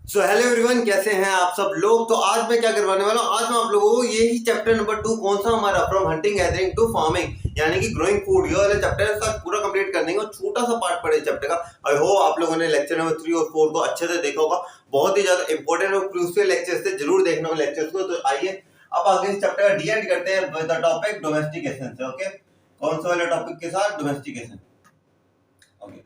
So hello everyone, कैसे हैं आप सब लोग। तो आज मैं क्या करवाने वाला हूँ, आज मैं आप लोगों को यही चैप्टर नंबर 2 कौन सा हमारा from hunting gathering to farming यानी कि ग्रोइंग फूड, ये वाला चैप्टर है पूरा कंप्लीट कर देंगे और छोटा सा पार्ट पड़े चैप्टर का। आई होप आप लोगों ने लेक्चर नंबर 3 और 4 को अच्छे से देखा होगा। बहुत ही ज्यादा इंपॉर्टेंट और क्रूशियल लेक्चर्स थे, जरूर देखना होगा लेक्चर्स को। तो आइए अब आगे इस चैप्टर का डी एंड करते हैं विद द टॉपिक डोमेस्टिकेशन से। ओके, कौन सा वाला टॉपिक के साथ? डोमेस्टिकेशन। ओके,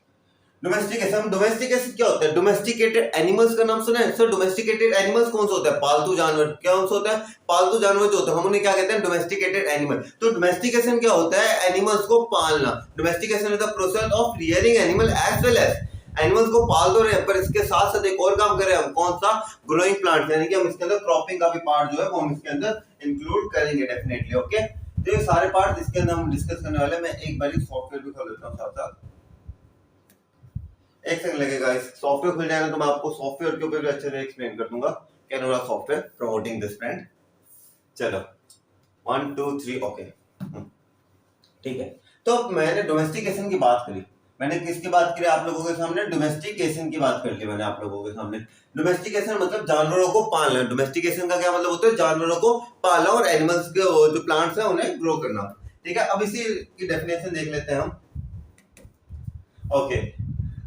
डोमेस्टिकेशन क्या होता है? डोमेस्टिकेटेड एनिमल्स का नाम सुना है सर? डोमेस्टिकेटेड एनिमल्स कौन सा होता है? पालतू जानवर। कौन सा होता है? पालतू जानवर जो होता है हम उन्हें क्या कहते हैं? Domesticated animal. तो डोमेस्टिकेशन क्या होता है? एनिमल्स को पालना। Domestication is the process of rearing animal as well as, animals को पाल तो रहे हैं पर इसके साथ साथ एक और काम कर रहे हैं हम। कौन सा? ग्रोइंग प्लांट, यानी कि हम इसके अंदर क्रॉपिंग का भी पार्ट जो है वो हम इसके अंदर इंक्लूड करेंगे डेफिनेटली। ओके, तो ये सारे पार्ट इसके अंदर हम डिस्कस करने वाले हैं। मैं एक बार सॉफ्टवेयर भी खोल लेता हूँ साथ साथ, एक सेकंड लगेगा। इस सॉफ्टवेयर खुल जाएगा तो मैं आपको सॉफ्टवेयर के ऊपर अच्छे से एक्सप्लेन कर दूंगा। कैनोरा सॉफ्टवेयर प्रमोटिंग दिस ब्रांड। चलो 1 2 3 ओके, ठीक है। तो मैंने डोमेस्टिकेशन की बात करी, मैंने किसकी बात करी आप लोगों के सामने? डोमेस्टिकेशन की बात कर ली मैंने आप लोगों के सामने। डोमेस्टिकेशन मतलब जानवरों को पालना। डोमेस्टिकेशन का क्या मतलब होता है? जानवरों को पालना और एनिमल्स के जो प्लांट्स हैं उन्हें ग्रो करना। ठीक है, अब इसी की डेफिनेशन देख लेते हैं हम। Okay,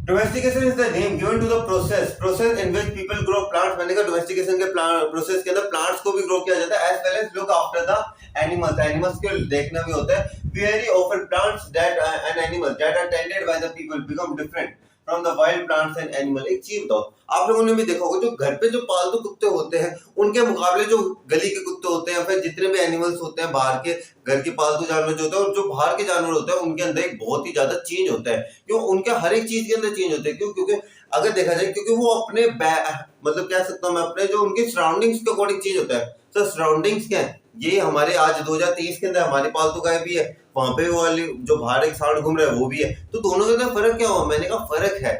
domestication is the name given to the process in which people grow plants. मैंने कहा डोमेस्टिकेशन के प्रोसेस के अंदर प्लांट्स को भी ग्रो किया जाता है as well as look after the animals. Animals को देखना भी होता है। Very often plants that and animals that are tended by the people become different from the wild plants and animal. एक चीज बताओ, आप लोगों ने भी देखा होगा जो घर पे जो पालतू कुत्ते होते हैं उनके मुकाबले जो गली के कुत्ते होते हैं, फिर जितने भी एनिमल्स होते हैं बाहर के, घर के पालतू जानवर जो होते हैं और जो बाहर के जानवर होते हैं उनके अंदर एक बहुत ही ज्यादा चेंज होता है। क्यों? उनके हर एक चीज के अंदर चेंज होते हैं। क्यों? क्योंकि अगर देखा जाए, क्योंकि वो अपने मतलब कह सकता हूँ मैं, अपने जो उनकी सराउंडिंग्स के अकॉर्डिंग चेंज होता है। तो सराउंडिंग्स क्या है? ये हमारे आज 2023 के अंदर हमारी पालतू गाय भी है, वहां पे वो वाली जो बाहर एक सांड घूम रहा है वो भी है। तो दोनों के अंदर फर्क क्या हुआ? मैंने कहा फर्क है।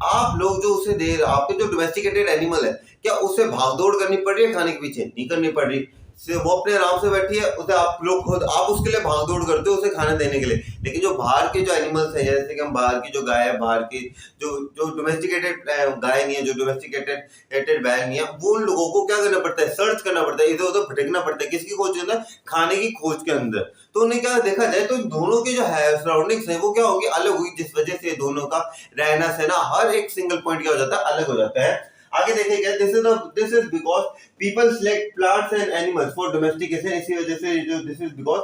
आप लोग जो उसे दे, आपके जो डोमेस्टिकेटेड एनिमल है, क्या उसे भागदौड़ करनी पड़ रही है खाने के पीछे? नहीं करनी पड़ रही। वो अपने आराम से बैठी है, उसे आप लोग खुद आप उसके लिए भागदौड़ करते हो उसे खाना देने के लिए। लेकिन जो बाहर के जो एनिमल्स हैं, जैसे कि हम बाहर की जो गाय है, बाहर की जो जो डोमेस्टिकेटेड गाय नहीं है, जो डोमेस्टिकेटेड बैल नहीं है, वो उन लोगों को क्या करना पड़ता है? सर्च करना पड़ता है, इधर उधर भटकना पड़ता है। किसकी खोज के अंदर? खाने की खोज के अंदर। तो उन्हें क्या देखा जाए तो दोनों की जो है सराउंडिंग्स है वो क्या होगी? अलग हुई, जिस वजह से दोनों का रहना सहना हर एक सिंगल पॉइंट क्या हो जाता है? अलग हो जाता है। आगे देखिएगा, this is because people select plants and animals for domestication. इसी वजह से जो this is because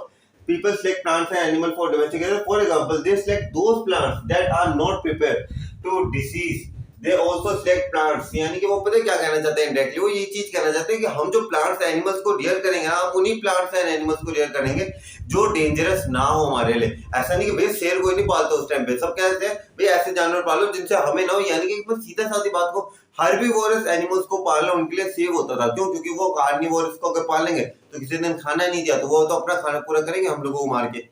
people select plants and animals for domestication. For example, they select those plants that are not prepared to disease. They also select plants, यानी कि वो पता है क्या कहना चाहते हैं इंडायरेक्टली? वो ये चीज कहना चाहते हैं कि हम जो प्लांट्स एनिमल्स को रियर करेंगे ना, हम उन्हीं प्लांट्स एंड एनिमल्स को रियर करेंगे जो डेंजरस ना हो हमारे लिए। ऐसा नहीं कि भाई शेर कोई नहीं पालता उस टाइम पे, सब कहते हैं भाई ऐसे जानवर पालो जिनसे हमें ना हो। यानी कि सीधा साधी बात को, हर्बीवोरस एनिमल्स को पालना उनके लिए सेव होता था। क्यों? क्योंकि वो कार्निवोरस को अगर पालेंगे तो किसी दिन खाना नहीं दिया तो वो तो अपना खाना पूरा करेंगे हम लोगों को मार के।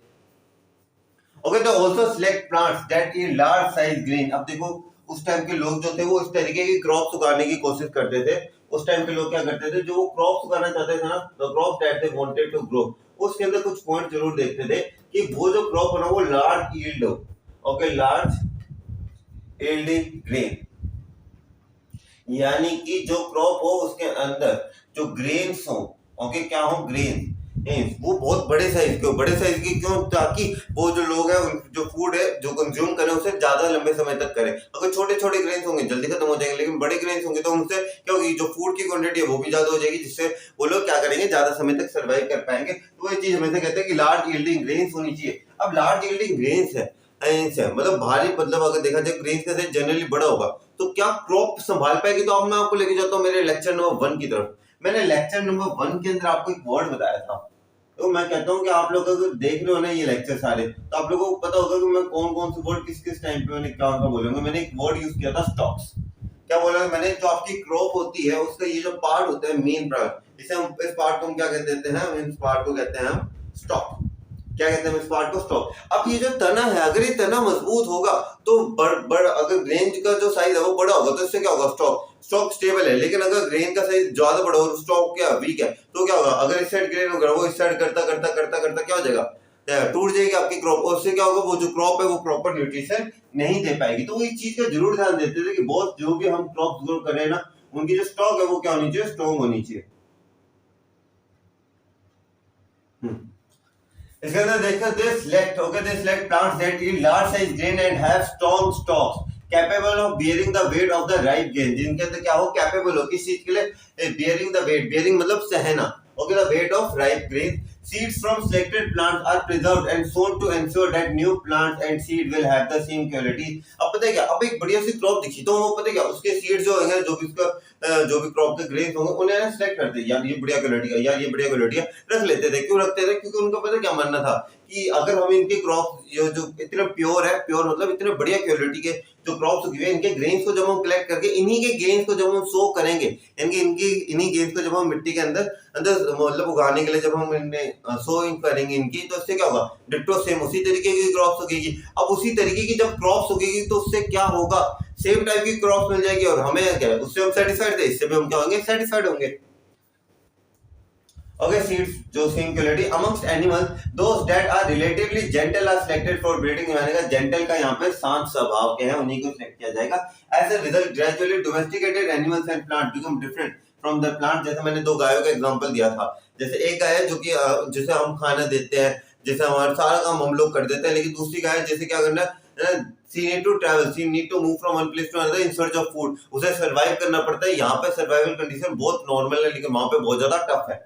ओके, तो also select plants that eat large size grain. अब देखो उस टाइम के लोग जो थे वो इस तरीके की क्रॉप्स उगाने की कोशिश करते थे। उस टाइम के लोग क्या करते थे? जो वो क्रॉप्स उगाना चाहते थे ना, the crop that they wanted to grow, उसके अंदर कुछ पॉइंट जरूर देखते थे कि वो जो क्रॉप है ना वो लार्ज यील्ड हो। ओके, लार्ज यील्डिंग ग्रेन, यानी कि जो क्रॉप हो उसके अंदर जो ग्रेन्स हो, ओके, क्या हो? ग्रेन, वो बहुत बड़े साइज के हो। बड़े साइज के क्यों? ताकि वो जो लोग हैं जो फूड है जो कंज्यूम करें उसे ज्यादा लंबे समय तक करें। अगर छोटे छोटे ग्रेन्स होंगे जल्दी खत्म हो जाएंगे, लेकिन बड़े ग्रेन्स होंगे तो उनसे क्या होगी? जो फूड की क्वांटिटी है वो भी ज्यादा हो जाएगी, जिससे वो लोग क्या करेंगे? ज्यादा समय तक सर्वाइव कर पाएंगे। तो ये चीज हमेशा कहते हैं कि लार्ज यील्डिंग ग्रेन्स होनी चाहिए। अब लार्ज यील्डिंग ग्रेन्स है मतलब भारी, मतलब अगर देखा जाए ग्रेन्स का जनरली बड़ा होगा तो क्या क्रॉप संभाल पाएगी? तो अब मैं आपको लेके जाता हूँ मेरे लेक्चर नंबर 1 की तरफ। मैंने लेक्चर नंबर 1 के अंदर आपको एक वर्ड बताया था। तो मैं कहता हूँ कि आप लोग अगर देख रहे हो ना ये लेक्चर सारे, तो आप लोगों को पता होगा कि मैं कौन कौन से वर्ड किस किस टाइम पे मैंने क्या बोलूंगा। मैंने एक वर्ड यूज किया था, स्टॉक्स। क्या बोला मैंने? जो आपकी क्रॉप होती है उसका ये जो पार्ट होता है, मेन पार्ट, इसे हम इस पार्ट को हम क्या कहते हैं? इस पार्ट को कहते हैं हम स्टॉक। क्या कहते हैं इस पार्ट को? स्टॉक। अब ये जो तना है, अगर ये तना मजबूत होगा तो अगर ग्रेन का जो साइज है वो बड़ा होगा तो इससे क्या होगा? स्टॉक स्टेबल है। लेकिन अगर ग्रेन का साइज ज्यादा बड़ा हो, स्टॉक क्या वीक है, तो क्या होगा? अगर इस साइड ग्रेन होगा वो इस साइड करता करता करता करता क्या हो जाएगा? टूट जाएगी आपकी क्रॉप। और उससे क्या होगा? वो जो क्रॉप है वो प्रॉपर न्यूट्रिशन नहीं दे पाएगी। तो वो इस चीज का जरूर ध्यान देते थे कि बहुत जो भी हम क्रॉप ग्रो करें ना उनकी जो स्टॉक है वो क्या होनी चाहिए, स्ट्रॉन्ग होनी चाहिए। इसके अंदर देखो they select plants that yield large size grain and have strong stalks capable of bearing the weight of the ripe grain, जिनके अंदर क्या हो, कैपेबल हो किस चीज के लिए, बियरिंग द वेट, बियरिंग मतलब सहना, okay, the weight of ripe grain. Seeds from selected plants are preserved and sown to ensure that new plants and seed will have the same quality। अब पता है क्या, अब एक बढ़िया सी क्रॉप दिखी तो वो पता है क्या, उसके सीड जो होंगे, जो भी उसका जो भी क्रॉप के ग्रेन्स होंगे उन्हें ना सिलेक्ट करते हैं, यार ये बढ़िया क्वालिटी का, यार ये बढ़िया क्वालिटी का, रख लेते थे। क्यों रखते थे, क्योंकि उनको पता क्या मानना था कि अगर हम इनके क्रॉप जो इतने प्योर है, प्योर मतलब इतने बढ़िया क्वालिटी के जो क्रॉप्स उगे, इनके ग्रेन्स को जब हम कलेक्ट करके इन्हीं के ग्रेन्स को जब हम सो करेंगे, इन्हीं ग्रेन्स को जब हम मिट्टी के अंदर मतलब उगाने के लिए जब हम इन्हें सोइंग करेंगे इनकी, तो इससे क्या होगा, डिट्टो सेम उसी तरीके की क्रॉप्स उगेगी। अब उसी तरीके की जब क्रॉप्स उगेगी तो उससे क्या होगा, सेम टाइप की क्रॉप्स मिल जाएगी और हमें क्या है, उससे हम सेटिस्फाइड थे, इससे भी हम क्या होंगे, सेटिस्फाइड होंगे। Okay, seeds जो same quality amongst animals, those that are relatively gentle are selected for breeding। मैंने कहा gentle का यहाँ पे शांत स्वभाव के हैं, उन्हीं को select किया जाएगा। As a result, gradually domesticated animals and plants become different from the plant। जैसे मैंने दो गायों का एग्जांपल दिया था, जैसे एक गाय है जो कि जिसे हम खाना देते हैं, जैसे हमारा सारा काम हम लोग कर देते हैं, लेकिन दूसरी गाय जैसे क्या करना है, she need to travel, she need to move from one place to another in search of food। उसे सर्वाइव करना पड़ता है। यहाँ पे सर्वाइवल कंडीशन बहुत नॉर्मल है, लेकिन वहां पे बहुत ज्यादा टफ है।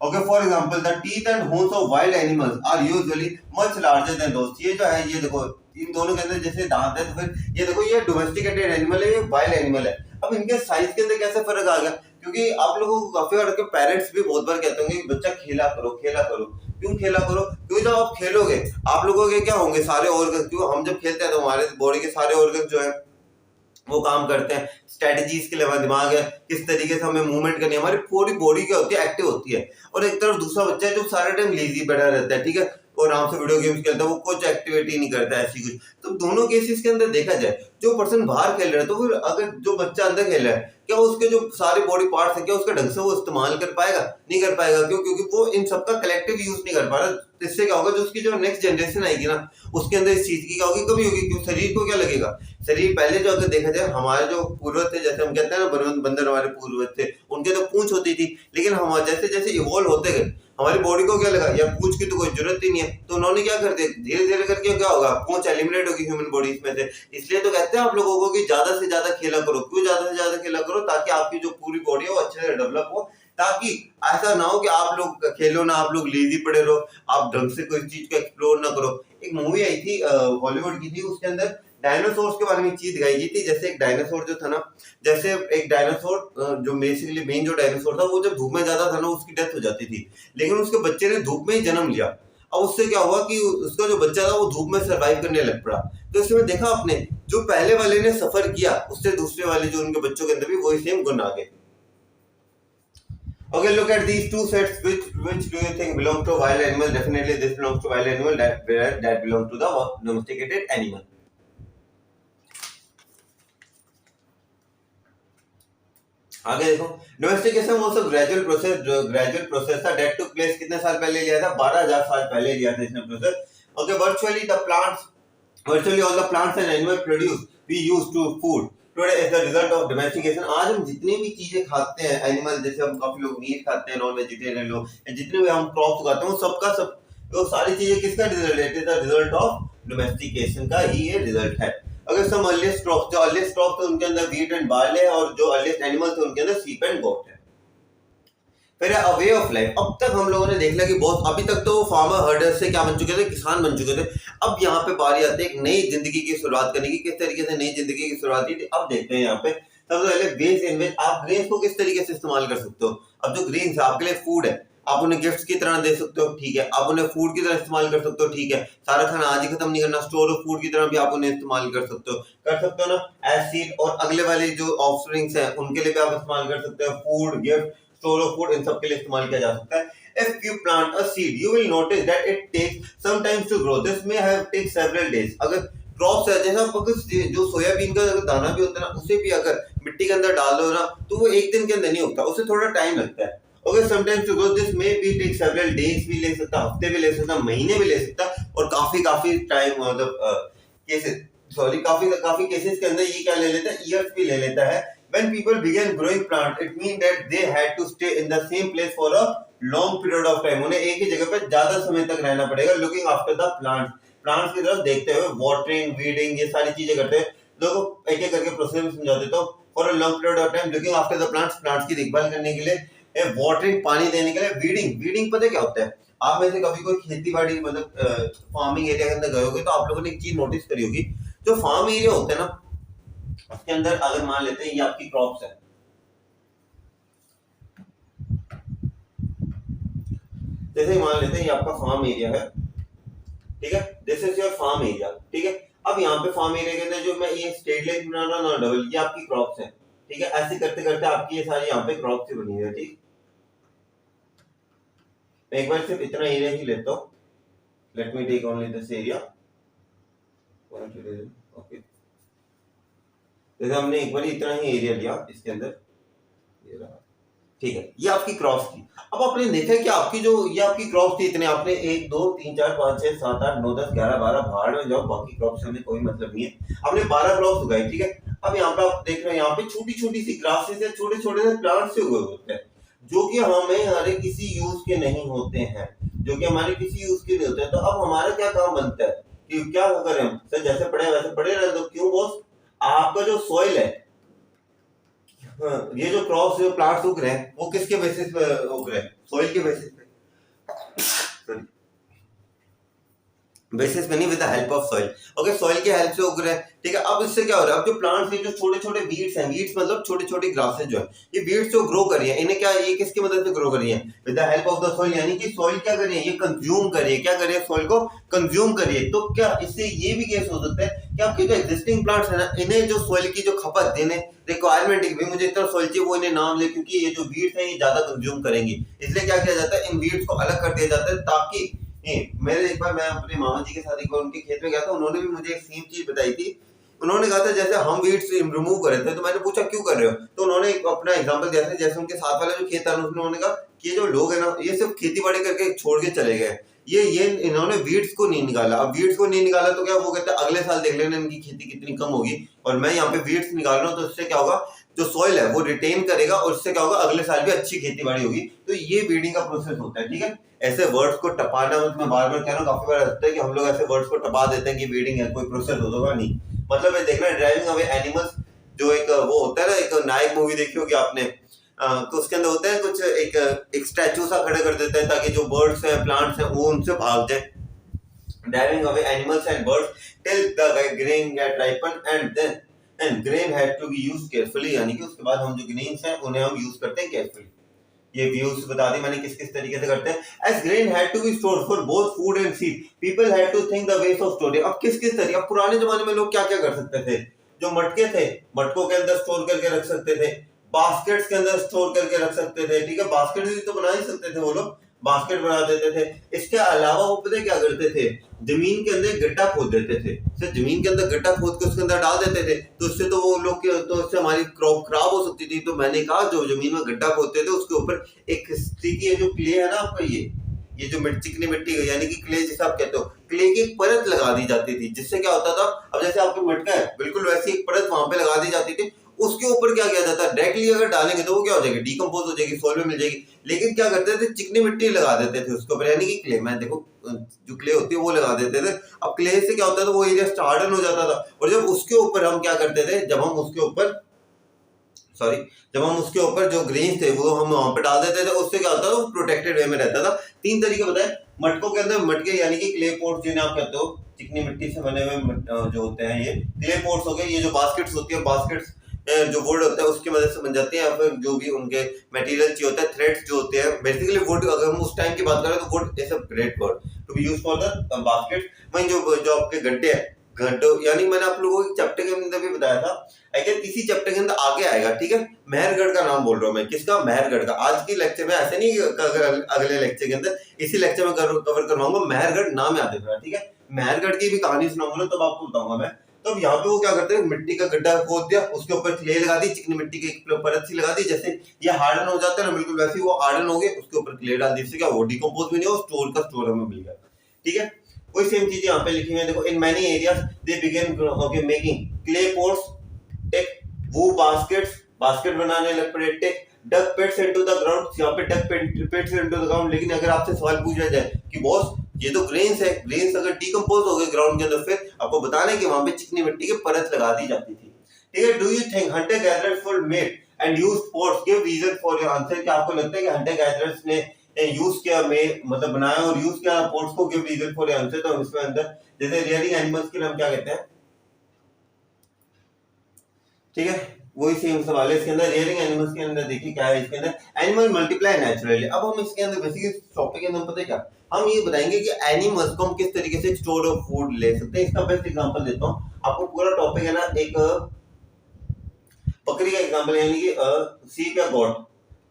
Okay, for example, the teeth and horns of wild animals are usually much larger than those। ये जो है, ये देखो इन दोनों के अंदर जैसे दांत है, तो फिर ये देखो ये डोमेस्टिकेटेड एनिमल है, ये वाइल्ड एनिमल है। अब इनके साइज के अंदर कैसे फर्क आ गया, क्योंकि आप लोगों को काफी बार के पेरेंट्स भी बहुत बार कहते होंगे कि बच्चा खेला करो, खेला करो। क्यों खेला करो, क्योंकि जब आप खेलोगे आप लोगों के क्या होंगे, सारे ऑर्गन, क्योंकि हम जब खेलते हैं तो हमारे बॉडी के सारे ऑर्गन जो है वो काम करते हैं, स्ट्रेटजीज के लिए हमारा दिमाग है, किस तरीके से हमें मूवमेंट करनी है, हमारी पूरी बॉडी क्या होती है, एक्टिव होती है। और एक तरफ दूसरा बच्चा है जो सारा टाइम लेजी बैठा रहता है, ठीक है, और आराम से वीडियो गेम्स खेलता है, वो कुछ एक्टिविटी नहीं करता है ऐसी कुछ। तो दोनों केसेस के अंदर देखा जाए, जो पर्सन बाहर खेल रहा है, तो फिर अगर जो बच्चा अंदर खेल रहा है, क्या उसके जो सारे बॉडी पार्ट्स हैं, क्या उसका ढंग से वो इस्तेमाल कर पाएगा, नहीं कर पाएगा। क्यों, क्योंकि वो इन सबका कलेक्टिव यूज नहीं कर पा रहा। इससे क्या होगा, जो उसकी जो नेक्स्ट जनरेशन आएगी ना, उसके अंदर इस चीज की क्या होगी, कमी होगी। क्यों, शरीर को क्या लगेगा, शरीर पहले जो अगर देखा जाए, हमारे जो पूर्वज थे, जैसे हम कहते हैं ना बंदर हमारे पूर्वज थे, उनके तो पूंछ होती थी, लेकिन हम जैसे जैसे इवॉल्व होते गए, हमारी बॉडी को क्या लगा, यार पूंछ की तो कोई जरूरत ही नहीं है, तो उन्होंने क्या कर दिया, धीरे धीरे करके क्या होगा, पूंछ एलिमिनेट होगी ह्यूमन बॉडी में से। इसलिए तो कहते हैं आप लोगों को कि ज्यादा से ज्यादा खेला करो। क्यों ज्यादा से ज्यादा खेला करो, ताकि आपकी जो पूरी बॉडी है वो अच्छे से डेवलप हो, ताकि ऐसा ना हो कि आप लोग खेलो ना, आप लोग लेजी पड़े रहो, आप ढंग से कोई चीज को एक्सप्लोर ना करो। एक मूवी आई थी हॉलीवुड की थी, उसके अंदर डायनासोर्स के बारे में चीज दिखाई गई थी। जैसे एक डायनासोर जो था ना, जैसे एक डायनासोर जो बेसिकली मेन जो डायनासोर था, वो जब धूप में ज्यादा था ना, उसकी डेथ हो जाती थी, लेकिन उसके बच्चे ने धूप में ही जन्म लिया। अब उससे क्या हुआ कि उसका जो बच्चा था वो धूप में सरवाइव करने लग पड़ा। तो इसमें देखा आपने, जो पहले वाले ने सफर किया, उससे दूसरे वाले जो उनके बच्चों के अंदर भी वही सेम गुण आ गए। Okay, look at these two sets. Which do you think belong to wild animal? Definitely, this belongs to wild animal. That belong to the domesticated animal. आगे देखो, domestication was a gradual process था that took place कितने साल पहले लिया था, 12,000 साल पहले लिया था इसने process. Okay, virtually all the plants and animals produced we use to food today as the result of domestication। आज हम जितनी भी चीजें खाते हैं एनिमल, जैसे हम काफी लोग मीट खाते हैं, नॉन वेजिटेरियन लोग, जितने भी हम क्रॉप्स उगाते हैं, वो सबका सब वो सारी चीजें किसका रिजल्ट है, it is the result of domestication का ही ये रिजल्ट है। अगर सम अर्लीस्ट क्रॉप्स, जो अर्लीस्ट क्रॉप्स थे उनके अंदर व्हीट एंड बार्ले है, और जो अर्लीस्ट एनिमल्स थे उनके अंदर शीप एंड गोट है। फिर अ वे ऑफ लाइफ, अब तक हम लोगों ने देख लिया कि बहुत, अभी तक तो फार्मर हर्डर से क्या बन चुके थे, किसान बन चुके थे। अब यहाँ पे बारी आती है एक नई जिंदगी की शुरुआत करने की। किस तरीके से नई जिंदगी की शुरुआत की थी, अब देखते हैं यहाँ पे। सबसे पहले वेज इन वेज, आप ग्रेन्स को किस तरीके से इस्तेमाल कर सकते हो। अब जो ग्रेन्स है आपके लिए फूड है, आप उन्हें गिफ्ट्स की तरह दे सकते हो, ठीक है, आप उन्हें फूड की तरह इस्तेमाल कर सकते हो, ठीक है, सारा खाना आज ही खत्म नहीं करना, स्टोर ऑफ फूड की तरह भी आप उन्हें इस्तेमाल कर सकते हो ना, एज सीड। और अगले वाले जो ऑफस्प्रिंग्स हैं उनके लिए भी आप इस्तेमाल कर सकते हो, food, gift, store of food, इन सब के लिए इस्तेमाल किया जा सकता है। If you plant a seed, you will notice that it takes some time to grow. This may have take several days। अगर क्रॉप्स है, जैसे आप अगर जो सोयाबीन का दाना भी होता है ना, उसे भी अगर मिट्टी के अंदर डाल दो ना, तो वो एक दिन के अंदर नहीं उगता, उसे थोड़ा टाइम लगता है। Okay, sometimes to grow, this may be take several days भी ले सकता, हफ्ते भी ले सकता, महीने भी ले सकता, और काफी टाइम मतलब काफी केसेस के अंदर ये क्या ले लेता है, ईयर्स भी ले लेता है। When people began growing plants, it means that they had to stay in the same place for a long period of time. उन्हें एक ही जगह पर ज्यादा समय तक रहना पड़ेगा. Looking after the plants, plants की तरफ देखते हुए, वाटरिंग, वीडिंग, ये सारी चीजें करते हैं. लोगों एक एक करके प्रोसेस समझा देता हूँ. For a long period of time, looking after the plants, plants की देखभाल करने के लिए, वाटरिंग, पानी देने के लिए, वीडिंग. वीडिंग पता है क्या होता है? आप में से कभी कोई खेती बाड़ी मतलब फार्मिंग एरिया के अंदर गए होगे तो आप लोगों ने एक चीज नोटिस करी होगी. जो फार्म एरिया होता है ना, उसके अंदर अगर मान लेते हैं ये आपकी क्रॉप्स है, जैसे मान लेते हैं ये आपका फार्म एरिया है, ठीक है, this is your farm area, ठीक है. अब यहाँ पे फार्म एरिया के अंदर जो मैं ये स्ट्रेट लाइन बना रहा हूँ ना डबल, ये आपकी क्रॉप्स है, ठीक है. ऐसे करते करते आपकी ये सारी यहाँ पे क्रॉप्स ही बनी है, ठीक. एक बार सिर्फ इतना एरिया ही लेता हूँ. Let me take only this area. Okay, जैसे हमने एक बार इतना ही एरिया लिया इसके अंदर, ये रहा, ठीक है. ये आपकी क्रॉप्स थी. अब आपने देखा कि आपकी जो ये आपकी क्रॉप्स थी, इतने आपने 1 2 3 4 5 6 7 8 9 10 11 12 भाड़ में जाओ, बाकी क्रॉप्स से हमें कोई मतलब नहीं है. आपने 12 क्रॉप्स उगाई, ठीक है. अब यहाँ पे आप देख रहे हैं, यहाँ पे छोटी छोटी सी ग्रासेस है, छोटे छोटे से प्लांट्स से उगे होते हैं, जो कि हमारे किसी यूज के नहीं होते हैं, जो कि हमारे किसी यूज के नहीं होते हैं. तो अब हमारा क्या काम बनता है कि क्या करें हम? सर जैसे पड़े वैसे पड़े रहे. तो क्यों बॉस? आपका जो सॉइल है, ये जो क्रॉप्स जो प्लांट्स उग रहे हैं, वो किसके बेसिस पे उग रहे हैं? सॉइल के बेसिस पे. बेसिस पे नहीं, with the help of soil. Okay, soil के हेल्प से उग रहे हैं, ठीक है. अब इससे क्या हो रहा है? अब जो प्लांट्स हैं, जो छोटे छोटे वीड्स हैं, वीड्स मतलब छोटी छोटी ग्रासेस जो है, ये वीड्स जो ग्रो कर रही है, इन्हें क्या, ये किसकी मदद से ग्रो कर रही है? With the help of the soil. यानी कि सॉइल क्या कर रही है? ये कंज्यूम कर रही है. क्या कर रही है? सॉइल को कंज्यूम कर रही है. तो क्या इससे ये भी केस हो सकता है कि आपके जो एग्जिस्टिंग प्लांट्स है ना, इन्हें जो सॉइल की जो खपत देने रिक्वायरमेंट है, मुझे इतना सॉइल चाहिए, वो इन्हें नाम ले, क्योंकि ये जो वीड्स हैं ये ज्यादा कंज्यूम करेंगी. इसलिए क्या किया जाता है? इन वीड्स को अलग कर दिया जाता है, ताकि मेरे एक बार मैं अपने मामा जी के साथ एक बार उनके खेत में गया था. उन्होंने भी मुझे एक सेम चीज बताई थी. उन्होंने कहा था जैसे हम वीड्स रिमूव कर रहे थे, तो मैंने पूछा क्यों कर रहे हो? तो उन्होंने अपना एग्जांपल दिया था, जैसे उनके साथ वाला जो खेत था, उन्होंने कहा कि ये जो लोग है ना, ये सिर्फ खेती बाड़ी करके छोड़ के चले गए, ये इन्होंने वीड्स को नहीं निकाला. अब वीड्स को नहीं निकाला तो क्या, वो कहते हैं अगले साल देख लेना इनकी खेती कितनी कम होगी, और मैं यहाँ पे वीड्स निकाल रहा हूँ, तो इससे क्या होगा? जो सॉइल है वो रिटेन करेगा, और इससे क्या होगा? अगले साल भी अच्छी खेती बाड़ी होगी. तो ये वीडिंग का प्रोसेस होता है, ठीक है. ऐसे वर्ड्स को टपाना, मैं बार बार कह रहा हूँ, काफी बार लगता है कि हम लोग ऐसे वर्ड्स को टपा देते हैं कि वीडिंग है, कोई प्रोसेस होगा नहीं. मतलब ये देखना, ड्राइविंग अवे एनिमल्स, जो एक वो होता है ना, एक नायक मूवी देखी होगी आपने, तो उसके अंदर होता है कुछ एक स्टैचू सा खड़े कर देते हैं, ताकि जो बर्ड्स हैं, प्लांट्स हैं, वो उनसे भाग जाए. Driving away animals and birds till the grain get ripen and grain had to be used carefully. यानी कि उसके बाद हम जो ग्रेन्स हैं उन्हें हम यूज करते हैं केयरफुली. ये व्यूज बता दी मैंने किस किस तरीके से करते हैं. As grain had to be stored for both food and seed, people had to think the ways of storing. अब किस किस तरीके, अब पुराने जमाने में लोग क्या क्या कर सकते थे? जो मटके थे, मटकों के अंदर स्टोर करके रख सकते थे, बास्केट्स के अंदर स्टोर करके रख सकते थे, ठीक है. बास्केट भी तो बना ही सकते थे वो लोग, बास्केट बना देते थे. इसके अलावा वो पता है क्या करते थे? जमीन के अंदर गड्ढा खोद देते थे. सिर्फ जमीन के अंदर गड्ढा खोद के उसके अंदर डाल देते थे, तो उससे तो वो लोग तो उससे हमारी क्रॉप खराब हो सकती थी. तो मैंने कहा जो जमीन में गड्ढा खोदते थे उसके ऊपर एक स्टिकी जो क्ले है ना आपका, ये जो चिकनी मिट्टी यानी कि क्ले जिसे आप कहते हो, क्ले की एक परत लगा दी जाती थी. जिससे क्या होता था, अब जैसे आपके मटका है, बिल्कुल वैसी एक परत वहां पे लगा दी जाती थी. उसके ऊपर क्या किया जाता है? डायरेक्टली अगर डालेंगे तो वो क्या हो जाएगी? डिकम्पोज हो जाएगी, सॉइल में मिल जाएगी. लेकिन क्या करते थे? चिकनी मिट्टी लगा देते थे उसके ऊपर, यानी कि क्ले. मैं देखो जो क्ले होती है वो लगा देते थे. अब क्ले से क्या होता था? वो एरिया हार्डन हो जाता था. और जब उसके ऊपर हम क्या करते थे, जब हम उसके ऊपर जो ग्रेन्स थे वो हम वहां पे डाल देते थे, उससे क्या होता था? वो प्रोटेक्टेड वे में रहता था. 3 तरीके बताए मटकों के अंदर. मटके यानी कि क्ले पॉट्स जिन्हें आप कहते हो, चिकनी मिट्टी से बने हुए जो होते हैं, ये क्ले पॉट्स हो गए. ये जो बास्केट्स होती है, बास्केट्स जो वुड होता है उसकी मदद से बन जाती है, या फिर जो भी उनके मटेरियल चाहिए होता है, थ्रेड्स जो होते हैं, बेसिकली वुड. अगर हम उस टाइम की बात करें तो wood is a great word to be used for the basket. वहीं जो आपके गड्ढे हैं, गड्ढे यानी मैंने आप लोगों को चैप्टर के अंदर भी बताया था, अगर किसी चैप्टर के अंदर आगे आएगा, ठीक है. मेहरगढ़ का नाम बोल रहा हूँ मैं. किसका? मेहरगढ़ का. आज की लेक्चर में ऐसे नहीं, अगले लेक्चर के अंदर, इसी लेक्चर में कवर करवाऊंगा. मेहरगढ़ नाम याद रखना, ठीक है. मेहरगढ़ की भी कहानी सुनाऊंगा तब आपको बताऊंगा मैं. तो यहाँ पे वो क्या करते हैं? मिट्टी का गड्ढा खोद दिया, उसके ऊपर क्ले लगा दी, चिकनी मिट्टी की एक परत सी लगा दी. जैसे ये हार्डन हो जाता है ना, बिल्कुल वैसे ही वो हार्डन हो गए. उसके ऊपर क्ले डाल दी, इससे क्या वो डिकम्पोज भी नहीं हो, स्टोर का स्टोर हमें मिल गया, ठीक है. वही सेम चीज यहाँ पे लिखी हुई है, देखो. In many areas they began making clay pots, take wove baskets. Basket बनाने लग पड़े। Take dug pits into the ground, यहाँ पे dug pits into the ground. लेकिन अगर आपसे सवाल पूछा जाए कि बॉस ये तो ग्रेन्स है, ग्रेन्स अगर डिकम्पोज हो गए ग्राउंड के अंदर, फिर आपको बताना है कि वहां पे चिकनी मिट्टी की परत लगा दी जाती थी। ठीक है, do you think hunter gatherers would made and use sports, give reason for your answer. क्या आपको लगता है कि हंटर गैदरर्स ने यूज किया में मतलब बनाया और यूज किया स्पोर्ट्स को, give reason for your answer. तो इसमें अंदर जैसे रियरिंग एनिमल्स के लिए हम क्या कहते हैं, ठीक है, वही सेम सवाल है इसके अंदर। रियरिंग एनिमल्स के अंदर देखिए क्या है इसके अंदर, एनिमल मल्टीप्लाई नेचुरली। अब हम इसके अंदर बेसिकली टॉपिक के अंदर पता है क्या, हम ये बताएंगे कि एनिमल्स को हम किस तरीके से स्टोर ऑफ फूड ले सकते हैं। इसका बेस्ट एग्जांपल देता हूं आपको। पूरा टॉपिक है ना एक बकरी का एग्जांपल, यानी कि शीप या गॉट,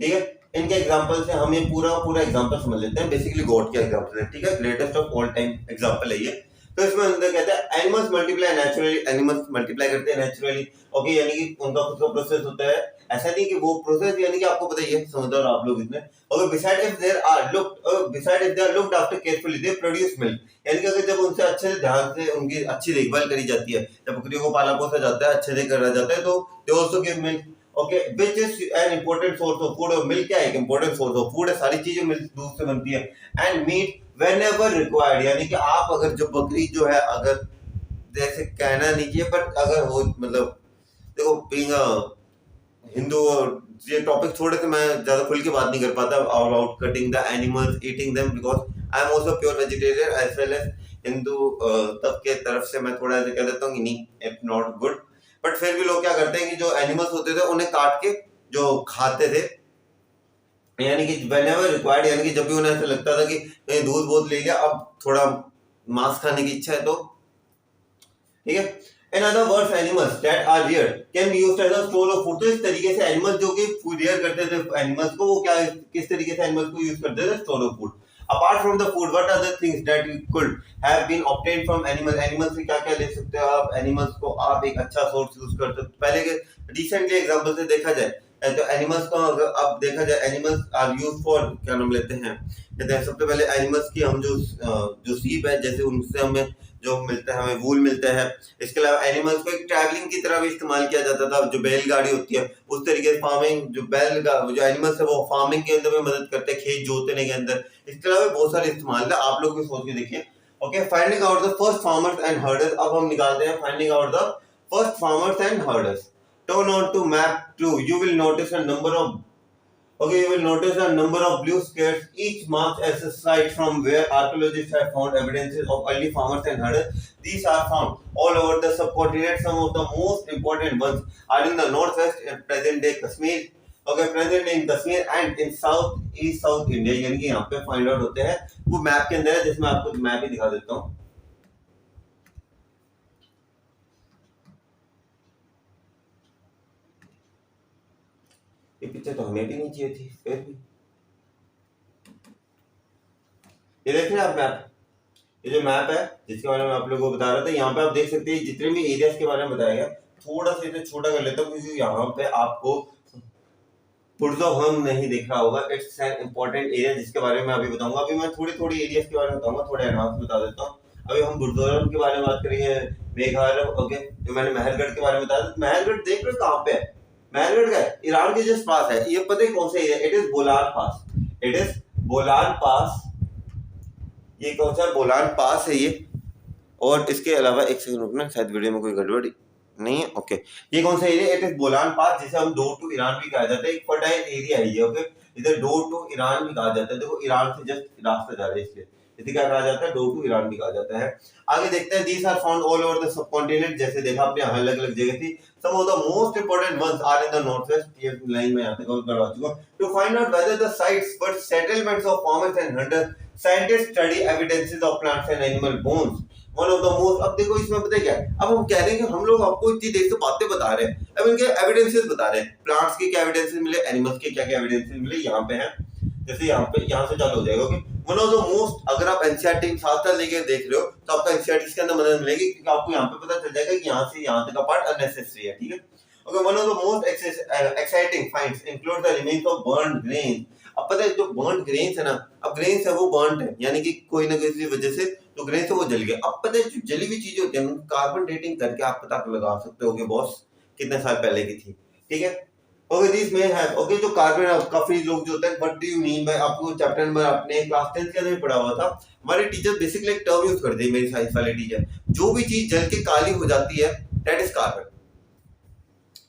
ठीक है, इनके एग्जांपल से हम ये पूरा एग्जांपल समझ लेते हैं। बेसिकली गॉट का एग्जांपल है, ठीक है, greatest of all time example है ये। तो इसमें अंदर कहता है animals multiply naturally, animals multiply करते हैं नेचुरली, ओके, यानी कि उनका खुद का प्रोसेस होता है। ऐसा नहीं कि वो प्रोसेस, यानी कि आपको पता ही है, समझदार आप लोग इतने। और beside if they are looked after carefully they produce milk, यानी कि अगर जब उनसे अच्छे से ध्यान से उनकी अच्छी देखभाल करी जाती है, जब बकरियों को पाला पोसा जाता है, अच्छे से करा जाता है, तो they also give milk, okay, which is an important source of food. और मिल्क क्या है, एक इंपॉर्टेंट सोर्स ऑफ फूड है, सारी चीजें मिल्क दूध से बनती है। एंड मीट व्हेनेवर रिक्वायर्ड, यानी कि आप अगर जो बकरी जो है, अगर जैसे कहना नहीं चाहिए पर अगर हो, मतलब देखो बीइंग हिंदू, और ये टॉपिक थोड़े से मैं ज्यादा खुल के बात नहीं कर पाता about cutting the animals, eating them, because I am also pure vegetarian as well as Hindu तब के तरफ से मैं थोड़ा ऐसे कह देता हूँ कि नहीं, इट्स नॉट गुड। बट फिर भी लोग क्या करते हैं कि जो एनिमल्स होते थे उन्हें काट के जो खाते थे, यानी कि whenever required, यानी कि जब भी उन्हें ऐसा लगता था कि दूध बहुत ले लिया, अब थोड़ा मांस खाने की इच्छा है, तो ठीक है। In other words, animals that are reared can be used as a store of food। तो इस तरीके से एनिमल्स जो कि रियर करते थे एनिमल्स को, वो क्या किस तरीके से एनिमल्स को यूज करते थे, store of food. Apart from the food, what are the things that you could have been obtained from animal, animal से क्या क्या ले सकते हो आप, एनिमल्स को आप एक अच्छा सोर्स यूज कर सकते हो। पहले के रिसेंटली एग्जांपल से देखा जाए तो एनिमल्स को अगर अब देखा जाए, एनिमल्स आर यूज फॉर, क्या नाम लेते हैं, कहते हैं सबसे पहले एनिमल्स की हम जो सीप है, जैसे उनसे हमें जो मिलता है, हमें वूल मिलता है। इसके अलावा एनिमल्स को एक ट्रैवलिंग की तरह भी इस्तेमाल किया जाता था, जो बैलगाड़ी होती है उस तरीके से फार्मिंग, जो एनिमल्स है वो फार्मिंग के अंदर भी मदद करते हैं, खेत जोतने के अंदर। इसके अलावा बहुत सारे इस्तेमाल है, आप लोग भी सोच के देखिए। Okay, finding out the first farmers and herders. अब हम निकालते हैं finding out the first farmers and herders. Turn on to map 2. You will notice a number of blue squares, each marked as a site from where archaeologists have found evidences of early farmers and herders. These are found all over the subcontinent. Some of the most important ones are in the northwest and present-day Kashmir. Okay, present in Kashmir and in South India. यानी कि यहाँ पे find out होते हैं, वो map के अंदर है, जिसमें आपको मैप ही दिखा देता हूँ। ये पिक्चर तो हमें भी नहीं चाहिए थी, फिर भी ये देख रहे हैं आप मैप, ये जो मैप है जिसके बारे में आप लोगों को बता रहा था, यहाँ पे आप देख सकते हैं जितने भी एरियाज के बारे में बताया गया। थोड़ा सा इसे छोटा कर लेता हूँ क्योंकि यहाँ पे आपको पुरजोहम नहीं दिख रहा होगा। इट्स एन इंपॉर्टेंट एरिया जिसके बारे में अभी बताऊंगा। अभी मैं थोड़ी एरियाज के बारे में बताऊंगा, थोड़े एडवांस बता देता हूँ। अभी हम बुरजोहम के बारे में बात करेंगे, मेघालय, ओके, जो मैंने महलगढ़ के बारे में बताया। महलगढ़ देख रहे हो कहाँ पे है, महलगढ़ का है, ईरान के जस्ट पास है। ये पता है कौन सा area, it is Bolan pass, it is Bolan pass. ये कौन सा बोलान पास है ये। और इसके अलावा एक सेकंड रुकना, शायद वीडियो में कोई गड़बड़ी नहीं है, ओके। ये कौन सा एरिया, इट इज बोलान पास, जिसे हम डोर टू ईरान भी कहा जाता है। एक फर्टाइल एरिया है ये, ओके, इधर डोर टू ईरान भी कहा जाता है। देखो ईरान से जस्ट रास्ता जा रहा है, इसलिए इसे क्या कहा जाता है, डोर टू ईरान भी कहा जाता है। आगे देखते हैं, these are found all over the subcontinent. जैसे देखा आपने यहाँ अलग अलग जगह थी। Some of the most important ones are in the northwest. ये लाइन में यहाँ तक कवर करवा चुका हूँ। To find out whether the sites were settlements of farmers and hunters, scientists study evidences of plants and animal bones. One of the most, अब देखो इसमें पता है क्या है, अब हम कह रहे हैं कि हम लोग आपको इतनी देर से बातें बता रहे हैं, अब इनके एविडेंसेस बता रहे हैं। प्लांट्स के क्या एविडेंसेस मिले, एनिमल्स के क्या क्या एविडेंसेस मिले, यहाँ पे है। जैसे यहाँ से चालू हो जाएगा, okay. One of the most, अगर आप एनसीईआरटी साथ साथ लेके देख रहे हो तो आपको एनसीईआरटी के अंदर मदद मिलेगी, क्योंकि आपको यहाँ पे पता चल जाएगा कि यहाँ से यहाँ तक का पार्ट अननेसेसरी है, ठीक है। Okay, one of the most exciting finds include the remains of burned grain. अब पता है जो बर्न्ड ग्रेन्स है ना, अब ग्रेन्स है वो बर्न्ड है, यानी कि कोई ना किसी वजह से तो ग्रेन्स है वो जल गए। अब पता है जो जली हुई चीजें होती है, कार्बन डेटिंग करके आप पता लगा सकते हो कि बॉस कितने साल पहले की थी, ठीक है। ओके दिस में है ओके जो कार्बन काफी लोग जो होते हैं what do you mean by, आपको चैप्टर नंबर अपने क्लास 10 के अंदर पढ़ा हुआ था। हमारे टीचर बेसिकली एक टर्म यूज करते हैं, मेरी साइंस वाले टीचर, जो भी चीज जल के काली हो जाती है दैट इज कार्बन।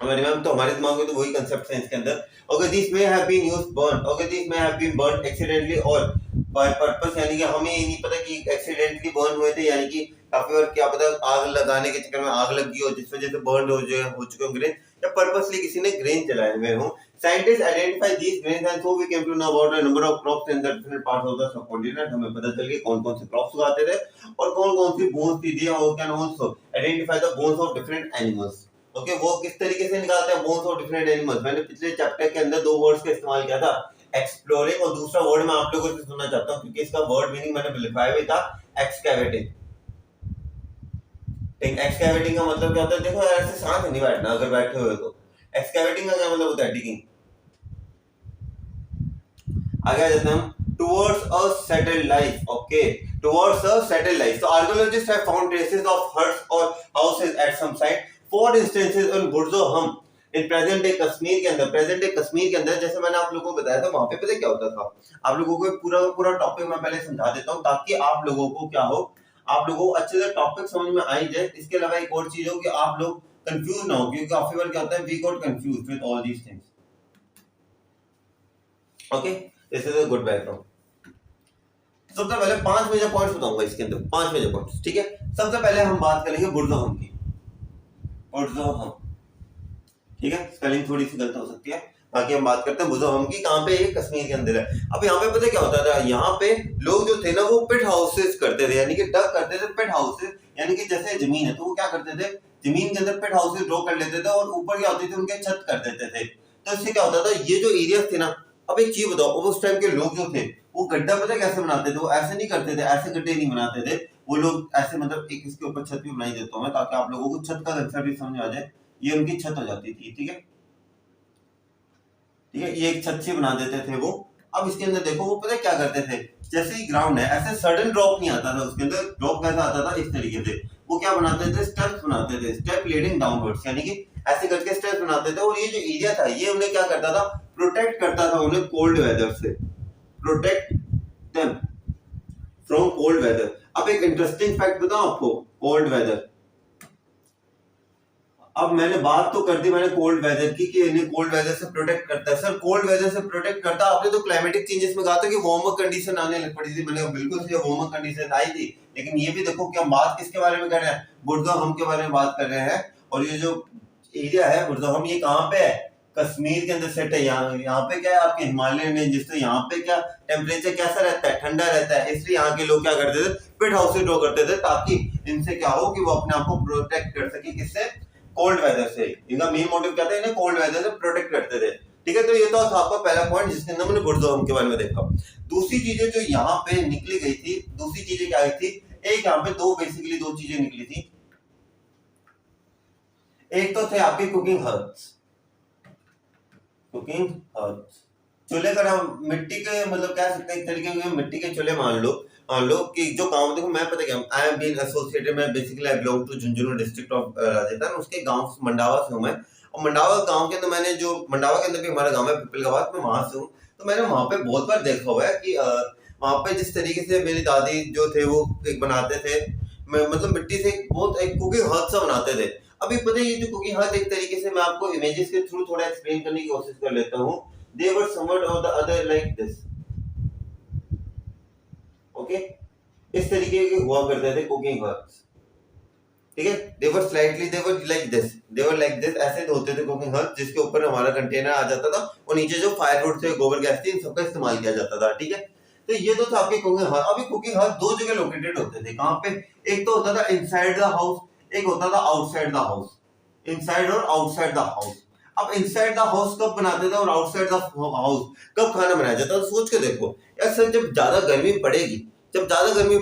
हमारे मैम तो हमारे दिमाग में तो वही कंसेप्ट है इसके अंदर। Okay this may have been used burn, okay this may have been burn accidentally और बाय पर्पस, यानी कि हमें ये नहीं पता कि एक्सीडेंटली बर्न हुए थे, यानी कि काफी बार क्या पता आग लगाने के चक्कर में आग लगी हो जिस वजह से बर्न हो चुके हो ग्रेन, या पर्पसली किसी ने ग्रेन जलाए हुए हो। Scientist identify these grains and so we came to know about the number of crops in the different parts of the subcontinent. हमें पता चल गया कौन-कौन से क्रॉप्स उगाते थे और कौन-कौन सी बोन्स थी, और can also identify the bones of different animals. Okay वो किस तरीके से निकालते हैं बोन्स ऑफ डिफरेंट एनिमल्स। मैंने पिछले चैप्टर के अंदर दो वर्ड्स का इस्तेमाल किया था, एक्सप्लोरिंग, और दूसरा वर्ड मैं आप लोगों से सुनना चाहता हूं क्योंकि इसका वर्ड मीनिंग मैंने लिखवाया भी था, एक्सकैवेटिंग। एक्सकैवेटिंग का मतलब क्या होता है, देखो यार ऐसे साथ नहीं बैठना, अगर बैठे हुए तो एक्सकैवेटिंग का क्या मतलब होता है, डिगिंग। आगे आ जाते हैं हम, towards a settled life. Okay towards a settled life, तो archaeologist have found traces of huts और houses at some site, for instances on Burzahom in present day Kashmir के अंदर। प्रेजेंट डे कश्मीर के अंदर जैसे मैंने आप लोगों को बताया था, वहां पे पता क्या होता था, आप लोगों को पूरा टॉपिक मैं पहले समझा देता हूं ताकि आप लोगों को क्या हो, आप लोगों को अच्छे से टॉपिक समझ में आ ही जाए। इसके अलावा एक और चीज हो कि आप लोग कंफ्यूज ना हो, क्योंकि काफी बार क्या होता है we got confused with all these things. Okay this is a good background. सबसे पहले 5 मेजर पॉइंट्स बताऊंगा इसके अंदर, 5 मेजर पॉइंट्स, ठीक है। सबसे पहले हम बात करेंगे बुर्जोहम की, बुर्जोहम, ठीक है, स्पेलिंग थोड़ी सी गलत हो सकती है, बाकी हम बात करते हैं बुर्जोहम की। कहां पे है, कश्मीर के अंदर है। अब यहाँ पे पता क्या होता था, यहाँ पे लोग जो थे ना वो पिट हाउसेस करते थे, यानी कि डग करते थे पिट हाउसेस, यानी कि जैसे जमीन है तो वो क्या करते थे, जमीन के अंदर पिट हाउसेस ड्रॉ कर लेते थे और ऊपर क्या होती थी उनके छत कर देते थे। तो इससे क्या होता था, ये जो एरिया थे ना, अब एक चीज बताओ, उस टाइम के लोग जो थे वो गड्ढा पता कैसे बनाते थे, वो ऐसे नहीं करते थे, ऐसे गड्ढे नहीं बनाते थे वो लोग, ऐसे मतलब एक इसके ऊपर छत भी बनाई देता हूं मैं ताकि आप लोगों को छत का कंसेप्ट भी समझ आ जाए। ये उनकी छत हो जाती थी, ठीक है, ठीक है, ये एक छत सी बना देते थे वो। अब इसके अंदर देखो वो पता क्या करते थे, जैसे ही ग्राउंड है ऐसे सडन ड्रॉप नहीं आता था उसके अंदर, ड्रॉप कैसा आता था, इस तरीके से वो क्या बनाते थे, स्टेप्स बनाते थे, स्टेप लीडिंग डाउनवर्ड्स, यानी कि ऐसे करके स्टेप्स बनाते थे। और ये जो एरिया था ये उन्हें क्या करता था, प्रोटेक्ट करता था उन्हें कोल्ड वेदर से, protect them from cold weather. अब एक इंटरेस्टिंग फैक्ट बताऊं आपको, कोल्ड वेदर, अब मैंने बात तो कर दी मैंने कोल्ड वेदर की कि इन्हें कोल्ड वेदर से प्रोटेक्ट करता है। सर कोल्ड वेदर से प्रोटेक्ट करता, आपने तो क्लाइमेटिक चेंजेस में कहा था कि वार्मर कंडीशन आने लग पड़ी थी, मैंने बिल्कुल सही, वार्मर कंडीशन आई थी, लेकिन ये भी देखो कि हम बात किसके बारे में कर रहे हैं, बुर्जोहम के बारे में बात कर रहे हैं। और ये जो एरिया है बुर्जोहम, ये कहाँ पे है, कश्मीर के अंदर सेट है। यहाँ पे क्या है, आपके हिमालय में जिससे यहाँ पे क्या टेम्परेचर कैसा रहता है, ठंडा रहता है, इसलिए यहाँ के लोग क्या करते थे, पिट हाउसेस ड्रॉ करते थे ताकि इनसे क्या हो कि वो अपने आप को प्रोटेक्ट कर सके, किससे, कोल्ड वेदर से। इनका मेन मोटिव क्या था, इन्हें कोल्ड वेदर से प्रोटेक्ट करते थे, ठीक है। तो ये तो था आपका पहला पॉइंट जिसके अंदर मैंने बुर्जोहम के बारे में देखा। दूसरी चीजें जो यहाँ पे निकली गई थी, दूसरी चीजें क्या आई थी, एक यहाँ पे दो चीजें निकली थी। एक तो थे आपके कुकिंग हर्ब्स, कुकिंग हर्ब्स, चूल्हे का नाम, मिट्टी के मतलब कह सकते हैं एक तरीके के मिट्टी के चूल्हे मान लो कि जो काम, देखो मैं पता क्या, आई एम बीन एसोसिएटेड, मैं basically I belong to Jhunjhunu district of Rajasthan, उसके गांव मंडावा से हूं मैं। और मंडावा गांव के अंदर मैंने जो मंडावा के अंदर भी हमारा गांव है पिपलगाबाद, मैं वहां से हूं। तो मैंने वहां पे बहुत बार देखा हुआ है कि वहां पे जिस तरीके से मेरी दादी जो थे वो एक बनाते थे, मतलब मिट्टी से बहुत एक कुकिंग हर्ब सा बनाते थे। अभी पता है ये जो कुकिंग हर्ब, एक तरीके से मैं आपको इमेजेस के थ्रू थोड़ा एक्सप्लेन करने की कोशिश कर लेता हूं। They were somewhat or the other like this. Okay? इस तरीके के हुआ करते थे कुकिंग हर्ब्स, ठीक है। They were like this, ऐसे होते थे कुकिंग हर्ब्स जिसके ऊपर हमारा कंटेनर आ जाता था और नीचे जो फायरवुड थे, गोबर गैस थी, इन सबका इस्तेमाल किया जाता था, ठीक है। तो ये तो था आपके कुकिंग हर्ब। अभी कुकिंग हर्ब दो जगह लोकेटेड होते थे, कहां पे, एक तो होता था इनसाइड द हाउस, एक होता था आउटसाइड द हाउस, इनसाइड और आउटसाइड द हाउस। अब इनसाइड द हाउस कब बनाते थे और आउटसाइड द हाउस कब खाना बनाया जाता है, सोच के देखो यार। सर जब ज्यादा गर्मी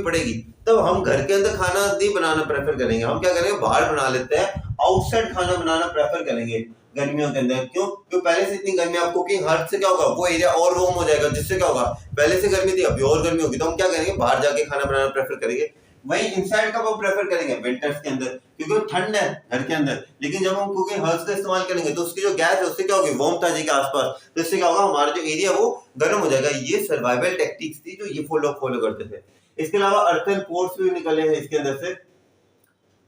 पड़ेगी तब हम घर के अंदर खाना नहीं बनाना प्रेफर करेंगे, हम क्या करेंगे, बाहर बना लेते हैं, आउटसाइड खाना बनाना प्रेफर करेंगे गर्मियों के अंदर। क्यों, क्योंकि पहले से इतनी गर्मी, आप कुकिंग हर्ब से क्या होगा, वो एरिया और वार्म हो जाएगा, जिससे क्या होगा, पहले से गर्मी थी अभी और गर्मी होगी, तो हम क्या करेंगे, बाहर जाके खाना बनाना प्रेफर करेंगे। वही इनसाइड का वो प्रेफर करेंगे विंटर्स के अंदर, क्योंकि ठंड है घर के अंदर। लेकिन जब हम कुकिंग हर्ब्स का इस्तेमाल करेंगे तो उसकी जो गैस है उससे क्या होगी, वार्मथ आ जाएगी आसपास, तो इससे क्या होगा, हमारा जो एरिया वो गर्म हो जाएगा। ये सर्वाइवल टेक्निक्स थी जो ये लोग फॉलो करते थे। इसके अलावा अर्थन पोर्स भी निकले हैं इसके अंदर से,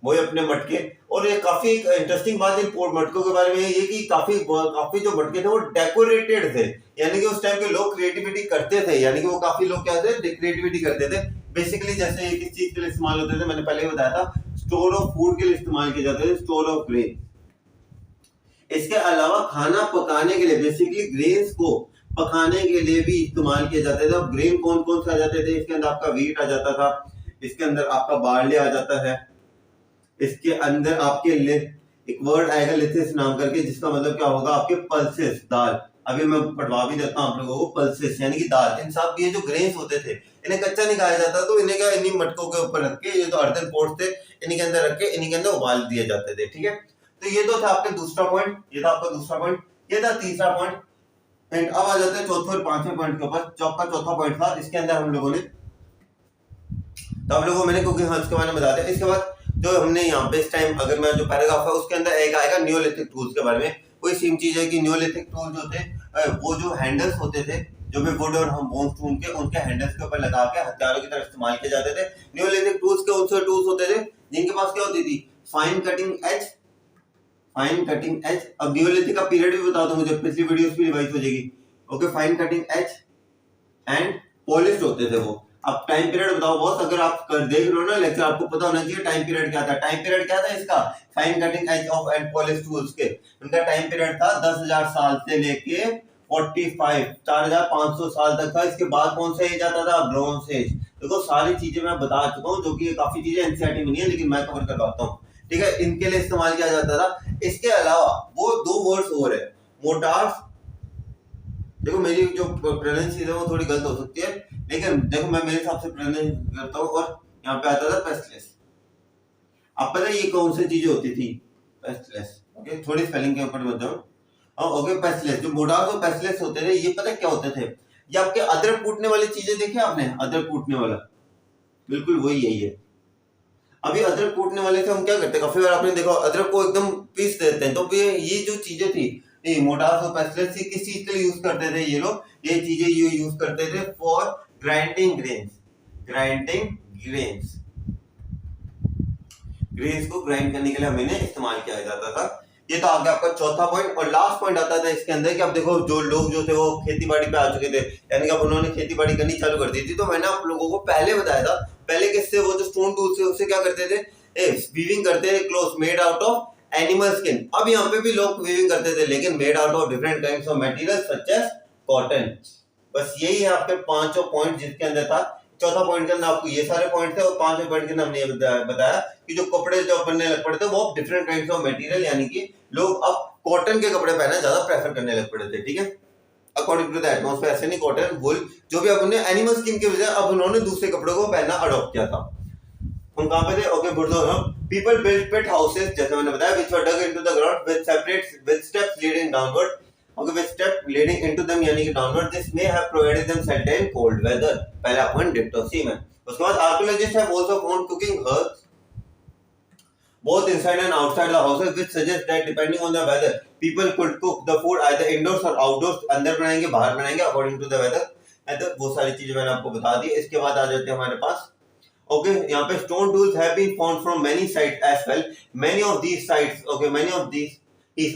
वही अपने मटके। और ये काफी एक इंटरेस्टिंग बात इन मटकों के बारे में ये कि काफी जो मटके थे वो डेकोरेटेड थे, यानी कि उस टाइम के लोग क्रिएटिविटी करते थे, यानी कि वो काफी लोग क्या थे, क्रिएटिविटी करते थे। बेसिकली जैसे ये किस चीज के लिए इस्तेमाल होते थे, मैंने पहले ही बताया था, स्टोर ऑफ फूड के लिए इस्तेमाल किए जाते थे, स्टोर ऑफ ग्रेन। इसके अलावा खाना पकाने के लिए बेसिकली ग्रेन्स को पकाने के लिए भी इस्तेमाल किए जाते थे। अब ग्रेन कौन कौन से आ जाते थे, इसके अंदर आपका व्हीट आ जाता था, इसके अंदर आपका बार्ले आ जाता है, इसके अंदर आपके एक वर्ड आएगा लिथिस नाम करके, जिसका मतलब क्या होगा, आपके पल्सेस, दाल। अभी मैं पढ़वा भी देता हूँ आप लोगों को, पल्सेस यानी कि दाल। इन सब ये जो ग्रेन्स होते थे इन्हें कच्चा नहीं खाया जाता, तो इन्हें क्या, इन्हीं मटकों के ऊपर रख के, ये जो अर्थन पोर्ट्स थे इन्हीं के अंदर रख के इन्हीं के अंदर उबाल दिए जाते थे। ठीक है, तो ये तो था आपका दूसरा पॉइंट, ये था आपका दूसरा पॉइंट, ये था तीसरा पॉइंट। एंड अब आ जाते हैं चौथे और पांचवें पॉइंट के ऊपर। चौथा पॉइंट था, इसके अंदर हम लोगों ने, तो आप लोगों को मैंने कुकिंग हर्ब्स के बारे में बता दिया। इसके बाद जो हमने यहाँ पे इस टाइम, अगर मैं जो पैराग्राफ है उसके अंदर एक आएगा नियोलिथिक टूल्स के बारे में। कोई सेम चीज है कि नियोलिथिक टूल जो थे वो जो हैंडल्स होते थे, जो भी वुड और हम बोन्स ढूंढ के उनके हैंडल्स के ऊपर लगा के हथियारों की तरह इस्तेमाल किए जाते थे। नियोलिथिक टूल्स के उनसे टूल्स होते थे जिनके पास क्या होती थी, fine cutting edge, fine cutting edge. अब नियोलिथिक का पीरियड भी बता दो मुझे, पिछली वीडियोस भी रिवाइज हो जाएगी। Okay, fine cutting edge and polished होते थे वो। अब टाइम पीरियड बताओ बॉस, अगर आप देख रहे हो ना लेक्चर, आपको पता होना चाहिए टाइम पीरियड क्या था। टाइम पीरियड क्या था इसका, fine cutting edge of and polish tools के, उनका टाइम पीरियड था 10,000 साल से लेके 4,500 साल तक था। इसके बाद कौन सा एज आता था, ब्रॉन्ज एज। देखो सारी चीजें मैं बता चुका हूँ, जो कि काफी चीजें एनसीईआरटी में नहीं है, लेकिन मैं कवर करवाता हूँ। ठीक है, इनके लिए इस्तेमाल किया जाता था। इसके अलावा वो दो वर्ड्स और है, मोटार्स। देखो मेरी जो प्रोनाउंसिएशन है वो थोड़ी गलत हो सकती है, लेकिन देखो मैं मेरे हिसाब से प्रोनाउंस करता हूँ। और यहाँ पे आता था पेस्टलेस। आप पता है ये कौन सी चीजें होती थी, पेस्टलेस। ओके, थोड़ी स्पेलिंग के ऊपर मत जाओ। ओके, पेस्टलेस, जो मोटार्स और पेस्टलेस होते थे, ये पता क्या होते थे, ये आपके अदरक कूटने वाली चीजें देखी आपने, अदरक कूटने वाला, बिल्कुल वही यही है। अभी अदरक कूटने वाले से हम क्या करते हैं, काफी बार आपने देखा अदरक को एकदम पीस देते हैं, तो ये जो चीजें थी, ये मोटार्स और पेस्टलेस किस चीज के लिए यूज करते थे ये लोग, ये चीजें ये यूज करते थे for grinding grains. Grinding grains, grains को ग्राइंड करने के लिए हमें इस्तेमाल किया जाता था। ये तो आ गया आपका चौथा पॉइंट। और लास्ट पॉइंट आता था इसके अंदर कि आप देखो जो लोग जो थे वो खेती बाड़ी पे आ चुके थे, यानी कि अब उन्होंने खेती बाड़ी करनी चालू कर दी थी। तो मैंने आप लोगों को पहले बताया था, पहले किससे, वो जो स्टोन टूल से, उससे क्या करते थे, वीविंग करते थे clothes made out of animal skin. अब यहाँ पे भी लोग वीविंग करते थे, लेकिन made out of different kinds of material such as cotton. बस यही है आपके पांचों पॉइंट जिसके अंदर था। चौथा पॉइंट के अंदर आपको ये सारे पॉइंट थे, और पांचवें पॉइंट के अंदर हमने ये बताया कि जो कपड़े जो बनने लग पड़े थे वो डिफरेंट काइंड्स ऑफ मटेरियल, यानी कि लोग अब कॉटन के कपड़े पहनना ज्यादा प्रेफर करने लग पड़े थे। ठीक है, अकॉर्डिंग टू द एटमॉस्फेयर, ऐसे नहीं, कॉटन, वूल, जो भी अब उन्होंने एनिमल स्किन के वजह अब उन्होंने दूसरे कपड़ों को पहनना अडॉप्ट किया था। हम कहां पे थे, ओके, पीपल बिल्ट पिट हाउसेस, जैसे मैंने बताया, which were dug into the ground with steps leading downward. Okay, with step leading into them यानी कि downward. This may have provided them shelter in cold weather. पहला पॉइंट डिट्टो सेम है। उसके बाद archaeologists have also found cooking herbs both inside and outside the houses, which suggests that depending on the weather, people could cook the food either indoors or outdoors. अंदर बनाएंगे, बाहर बनाएंगे, according to the weather. तो वो सारी चीजें मैंने आपको बता दी। इसके बाद आ जाते हैं हमारे पास, okay, यहाँ पे stone tools have been found from many sites as well. Many of these sites, okay, many of these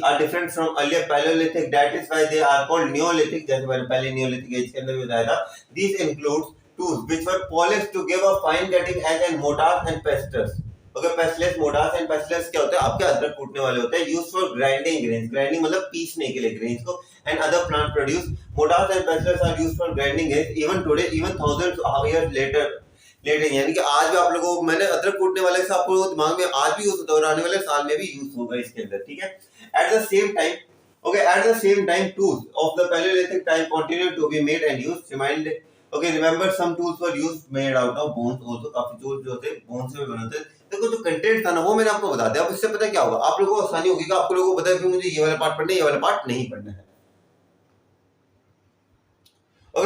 are different from earlier Paleolithic. That is why they are called Neolithic. जैसे मैंने पहले Neolithic age के अंदर बताया था। These includes tools which were polished to give a fine cutting edge and mortars and pesters. Okay, pestless, mortars and pesters क्या होते हैं, आपके अदरक कूटने वाले होते हैं। Used for grinding grains. Grinding मतलब पीसने के लिए grains को, and other plant produce. Mortars and pesters are used for grinding grains even today, even thousands of years later. यानी कि आज भी आप लोगों को, मैंने अदरक कूटने वाले से आपको दिमाग में आज भी यूज होता है और आने वाले साल में भी यूज होगा इसके अंदर। ठीक है, at the same time tools of the Paleolithic time continue to be made and used. Remember some tools were used made out of bones also. काफी tools जो थे बोन से बने थे। देखो जो कंटेंट था ना वो मैंने आपको बता दिया। अब इससे पता क्या होगा, आप लोगों को आसानी होगी कि आप लोगों को पता है कि मुझे ये वाला पार्ट पढ़ना है, ये वाला पार्ट नहीं पढ़ना है।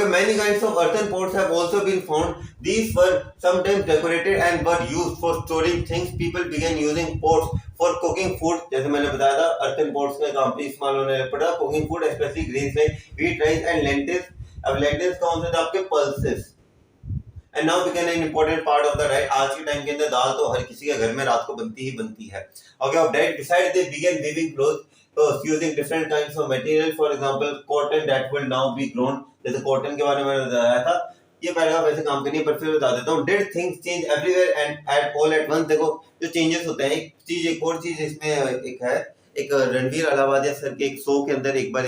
Okay, many kinds of earthen pots have also been found. These were sometimes decorated and were used for storing things. People began using pots for cooking food. जैसे मैंने बताया था earthen pots का काम पे इस्तेमाल होने पड़ा. Cooking food, especially grains like wheat, rice and lentils. अब lentils कौन से थे आपके? Pulses. And now became an important part of the diet. आज के टाइम के अंदर दाल तो हर किसी के घर में रात को बनती ही बनती है. Okay, of diet. Besides, they began weaving clothes. So using different kinds of material, for example, cotton that will now be grown. जैसे cotton के बारे में मैंने बताया था. ये पैराग्राफ वैसे काम करनी है पर फिर बता देता हूँ. Did things change everywhere and at all at once? देखो जो changes होते हैं एक और चीज इसमें एक है. एक रणवीर अलाहाबादिया सर के एक शो के अंदर एक बार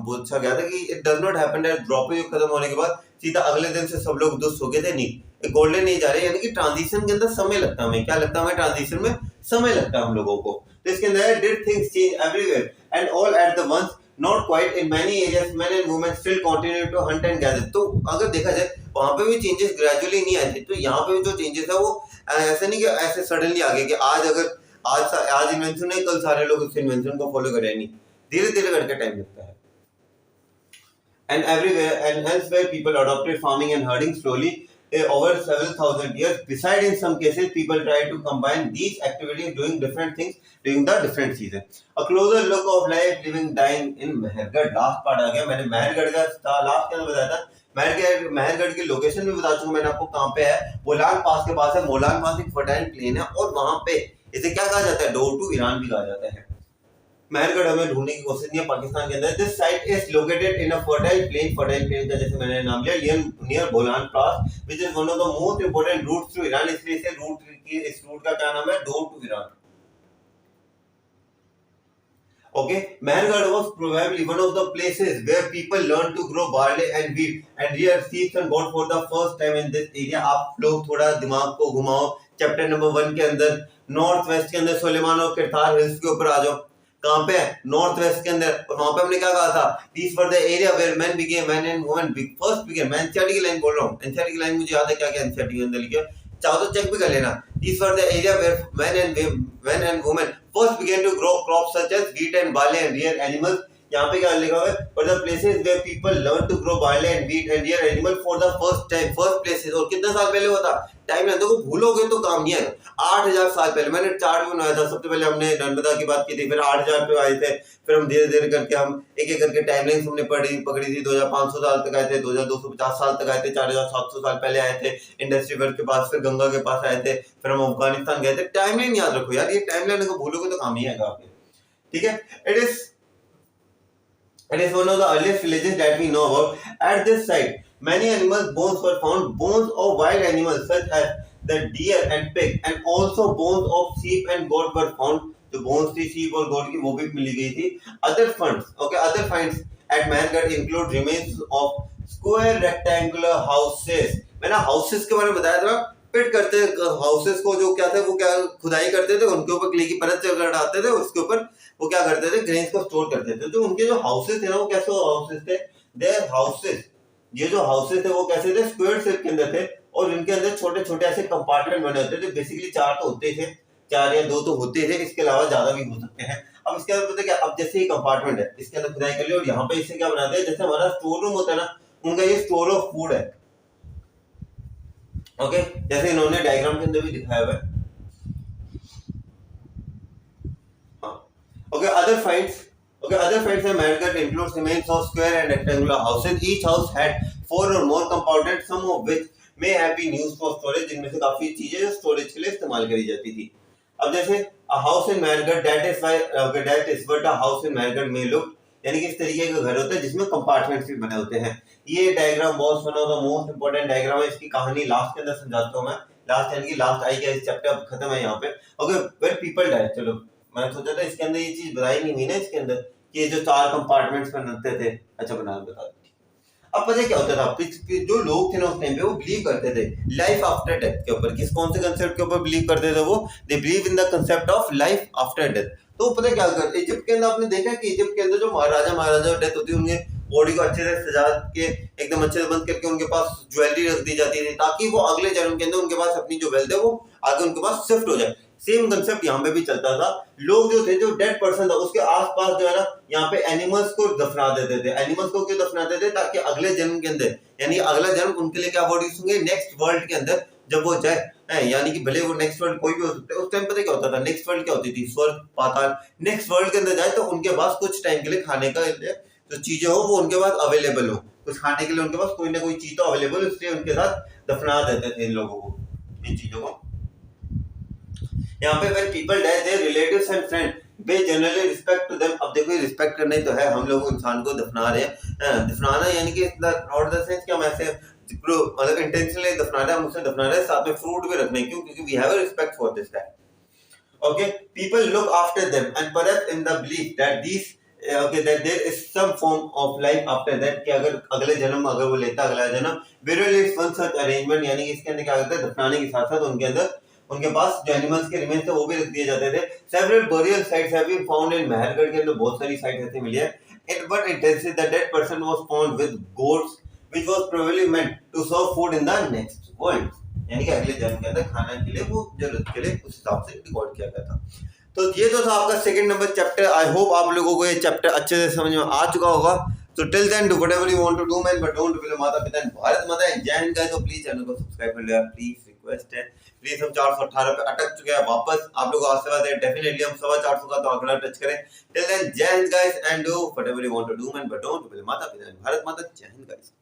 पूछा गया था कि it does not happen that Draupadi खत्म होने के बाद सीधा अगले दिन से सब लोग दुष्ट हो गए थे. नहीं, गोल्डन एज आ रही है, यानी कि ट्रांजिशन के अंदर समय लगता है. हमें क्या लगता है? हमें ट्रांजिशन में समय लगता है हम लोगों को. तो इसके अंदर did things change everywhere and all at the once, not quite in many areas, men and women still continue to hunt and gather. तो अगर देखा जाए वहां पे भी चेंजेस ग्रेजुअली नहीं आए थे, तो यहाँ पे भी जो चेंजेस है वो ऐसे नहीं कि ऐसे सडनली आ गए कि आज अगर आज इन्वेंशन है कल सारे लोग उस इन्वेंशन को फॉलो करें. नहीं, धीरे धीरे करके टाइम लगता है. And everywhere and elsewhere people adopted farming and herding slowly over several thousand years. Besides, in some cases people tried to combine these activities doing different things during the different seasons. A closer look of life living dying in Mehergarh. Last part आ गया. मैंने मेहरगढ़ का last के अंदर बताया था. मेहरगढ़ की location भी बता चुका मैंने आपको कहाँ पे है. मोलान पास के पास है. मोलान पास एक फर्टाइल प्लेन है और वहां पे इसे क्या कहा जाता है? डोर टू ईरान भी कहा जाता है. मेहरगढ़ हमें ढूंढने की कोशिश नहीं है पाकिस्तान के अंदर. This site is located in a fertile plain का जैसे मैंने नाम लिया near Bolan pass which is one of the most important routes to Iran. इसलिए इसे इस रूट का क्या नाम है? Door to Iran. Okay, Mehergarh was probably one of the places where people learned to grow barley and wheat and rear sheep and goat for the first time in this area. आप लोग थोड़ा दिमाग को घुमाओ. चैप्टर नंबर 1 के अंदर north west के अंदर सुलेमान और किरतार हिल्स के ऊपर आ जाओ. कहाँ पे है? नॉर्थ वेस्ट के अंदर. और वहां पे हमने क्या कहा था? These were the area where men and women first began. मैं एनसीईआरटी की लाइन बोल रहा हूँ. एनसीईआरटी की लाइन मुझे याद है क्या क्या एनसीईआरटी के अंदर लिखा. चाहो तो चेक भी कर लेना. These were the area where men and women first began to grow crops such as wheat and barley and rear animals. यहाँ पे क्या लिखा हुआ है? For the places where people learn to grow barley and wheat and rear animal for the first time, first places. और कितने साल पहले हुआ था? टाइम ना देखो, भूलोगे तो काम नहीं है. 8000 साल पहले मैंने चार्ट भी बनाया था. सबसे पहले हमने नर्मदा की बात की थी, फिर 8000 पे आए थे, फिर हम धीरे धीरे करके हम एक एक करके टाइमलाइन हमने पकड़ी थी. 2500 साल तक आए थे, 2250 साल तक आए थे, 4700 साल पहले आए थे इंडस्ट्री वर्ल्ड के पास, फिर गंगा के पास आए थे, फिर हम अफगानिस्तान गए थे. टाइमलाइन याद रखो यार, ये टाइमलाइन को भूलोगे तो काम नहीं आएगा आपके. ठीक है. It is one of the earliest villages that we know about. At this site, many animals' bones were found. Bones of wild animals such as the deer and pig, and also bones of sheep and goat were found. जो bones थी sheep और goat की वो भी मिली गई थी. Other finds at Mehergarh include remains of square rectangular houses. मैंने houses के बारे में बताया था. पिट करते हाउसेस को, जो क्या थे वो क्या खुदाई करते थे, उनके ऊपर क्ले की परत चढ़ाते थे, उसके ऊपर वो क्या करते थे? ग्रेन्स को स्टोर करते थे. तो उनके जो हाउसेस थे ना वो कैसे हाउसेस थे? देयर हाउसेस, ये जो हाउसेस थे वो कैसे थे? स्क्वायर शेप के अंदर थे और इनके अंदर छोटे छोटे ऐसे कंपार्टमेंट बने होते थे. बेसिकली 4 तो होते थे, 4 या 2 तो होते थे, इसके अलावा ज्यादा भी हो सकते हैं. अब इसके अंदर पता क्या, अब जैसे ये कंपार्टमेंट है, इसके अंदर खुदाई कर लिया और यहाँ पे इसे क्या बनाते हैं? जैसे हमारा स्टोर रूम होता है ना, उनका ये स्टोर ऑफ फूड है. ओके, जैसे इन्होंने डायग्राम के अंदर भी दिखाया हुआ है. Other finds in Mehergarh include remains of square and rectangular houses. Each house had 4 or more compartments, some of which may have been used for storage. जिनमें से काफी चीजें जो स्टोरेज के लिए इस्तेमाल करी जाती थी. अब जैसे a house in Mehergarh, that is what a house in Mehergarh may look. यानी कि इस तरीके का घर होता है जिसमें कंपार्टमेंट्स भी बने होते हैं. ये डायग्राम बहुत one of the most important diagram है. इसकी कहानी लास्ट के अंदर समझाता हूँ मैं. लास्ट यानी कि लास्ट आई गया, इस चैप्टर खत्म है यहाँ पे. Okay, where people die. चलो, मैंने सोचा था इसके अंदर ये चीज बताई नहीं हुई ना इसके अंदर कि ये जो 4 कंपार्टमेंट्स बनते थे. अच्छा, बता दी. अब पता क्या होता था? जो लोग थे ना उस टाइम पे वो बिलीव करते थे लाइफ आफ्टर डेथ के ऊपर. कौन से कंसेप्ट के ऊपर बिलीव करते थे वो? They believe in the concept of life after death. तो पता क्या करते? इजिप्ट के अंदर आपने देखा कि इजिप्ट के अंदर जो महाराजा डेथ होती है, उनके बॉडी को अच्छे से सजा के एकदम अच्छे से बंद करके उनके पास ज्वेलरी रख दी जाती थी ताकि वो अगले जन्म के अंदर उनके पास अपनी जो वेल्थ है वो आगे उनके पास शिफ्ट हो जाए. सेम कंसेप्ट यहाँ पे भी चलता था। लोग जो थे, जो डेड पर्सन था उसके आसपास जो है ना यहाँ पे एनिमल्स को दफना देते थे। एनिमल्स को क्यों दफनाते थे? ताकि अगले जन्म के अंदर, यानी अगला जन्म उनके लिए क्या बॉडीज होंगे, नेक्स्ट वर्ल्ड के अंदर जब वो जाए, यानी कि भले वो नेक्स्ट वर्ल्ड कोई भी हो सकता है, उस टाइम पता क्या होता था, नेक्स्ट वर्ल्ड क्या होती थी, स्वर्ग पाताल, नेक्स्ट वर्ल्ड के अंदर जाए तो उनके पास कुछ टाइम के लिए खाने का जो चीजें हो वो उनके पास अवेलेबल हो, कुछ खाने के लिए उनके पास कोई ना कोई चीज तो अवेलेबल, इसलिए उनके साथ दफना देते थे इन लोगों को, इन चीजों को। यहाँ पे when people die their relatives and friends they generally respect to them। अब देखो ये रिस्पेक्ट करना ही तो है, हम लोग इंसान को दफना रहे हैं, दफनाना यानी कि नॉट द सेंस कि हम ऐसे मतलब इंटेंशनली दफना रहे हैं, हम उसे दफना रहे हैं, साथ में फ्रूट भी रखने, क्यों? क्योंकि we have a respect for this गाय। Okay, people look after them and perhaps in the belief that these that there is some form of life after that, कि अगर अगले जन्म अगर वो लेता अगला जन्म, burial is one such arrangement, यानी कि इसके अंदर क्या करते हैं, दफनाने के साथ साथ उनके अंदर उनके पास जो एनिमल्स के रिमेन्स थे वो भी रख दिए जाते थे। several burial sites have been found in Mehrgarh के अंदर बहुत सारी साइट ऐसी मिली है। It but it says that that person was found with goats which was probably meant to serve food in the next world, यानी कि अगले जन्म के अंदर खाने के लिए वो जरूरत के लिए उस हिसाब से रिकॉर्ड किया गया था। तो ये तो था आपका second number chapter. I hope आप लोगों को ये चैप्टर अच्छे से समझ में आ चुका होगा। तो till then do whatever you want to do man, but don't forget mata pita and Bharat Mata and Jai Hind guys. तो प्लीज चैनल को सब्सक्राइब कर लिया, प्लीज रिक्वेस्ट है। प्लीज हम 418 पे अटक चुके हैं, वापस आप लोगों का आशीर्वाद है, डेफिनेटली हम 450 का तो आंकड़ा टच करें। Till then Jai Hind guys and do whatever you want to do man, but don't forget mata pita and Bharat माता। जय हिंद गाइस।